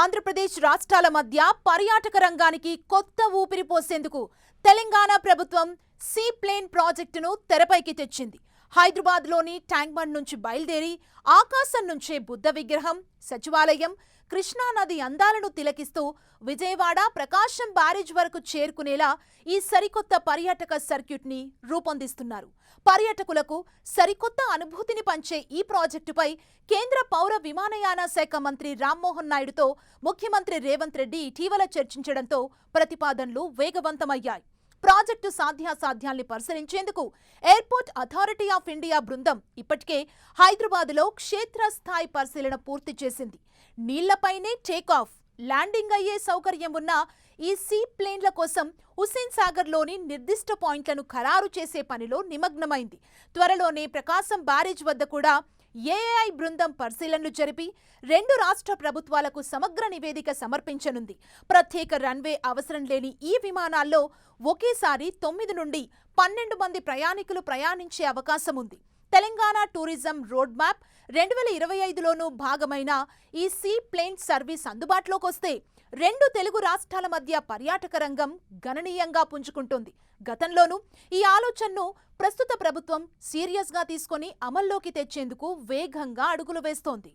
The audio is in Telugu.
ఆంధ్రప్రదేశ్ రాష్ట్రాల మధ్య పర్యాటక రంగానికి కొత్త ఊపిరి పోసేందుకు తెలంగాణ ప్రభుత్వం సీ ప్లేన్ ప్రాజెక్టును తెరపైకి తెచ్చింది. హైదరాబాద్లోని ట్యాంక్ బండ్ నుంచి బయలుదేరి ఆకాశం నుంచే బుద్ధ విగ్రహం, సచివాలయం, కృష్ణానది అందాలను తిలకిస్తూ విజయవాడ, ప్రకాశం బ్యారేజ్ వరకు చేరుకునేలా ఈ సరికొత్త పర్యాటక సర్క్యూట్ని రూపొందిస్తున్నారు. పర్యాటకులకు సరికొత్త అనుభూతిని పంచే ఈ ప్రాజెక్టుపై కేంద్ర పౌర విమానయాన శాఖ మంత్రి రామ్మోహన్ నాయుడుతో ముఖ్యమంత్రి రేవంత్ రెడ్డి ఇటీవల చర్చించడంతో ప్రతిపాదనలు వేగవంతమయ్యాయి. ప్రాజెక్టు సాధ్యాసాధ్యాల్ని పరిశీలించేందుకు ఎయిర్పోర్ట్ అథారిటీ ఆఫ్ ఇండియా బృందం ఇప్పటికే హైదరాబాద్లో క్షేత్రస్థాయి పరిశీలన పూర్తి చేసింది. నీళ్లపైనే టేకాఫ్, ల్యాండింగ్ అయ్యే సౌకర్యం ఉన్న ఈ సీ ప్లేన్ల కోసం హుస్సేన్ సాగర్లోని నిర్దిష్ట పాయింట్లను ఖరారు చేసే పనిలో నిమగ్నమైంది. త్వరలోనే ప్రకాశం బ్యారేజ్ వద్ద కూడా ఏఐ బృందం పరిశీలనలు జరిపి 2 రాష్ట్ర ప్రభుత్వాలకు సమగ్ర నివేదిక సమర్పించనుంది. ప్రత్యేక రన్వే అవసరం లేని ఈ విమానాల్లో ఒకేసారి 9 నుండి 12 మంది ప్రయాణికులు ప్రయాణించే అవకాశం ఉంది. తెలంగాణ టూరిజం రోడ్ మ్యాప్ 2025లోనూ భాగమైన ఈ సీ ప్లేన్ సర్వీస్ అందుబాటులోకొస్తే 2 తెలుగు రాష్ట్రాల మధ్య పర్యాటక రంగం గణనీయంగా పుంజుకుంటుంది. గతంలోనూ ఈ ఆలోచనను ప్రస్తుత ప్రభుత్వం సీరియస్గా తీసుకొని అమల్లోకి తెచ్చేందుకు వేగంగా అడుగులు వేస్తోంది.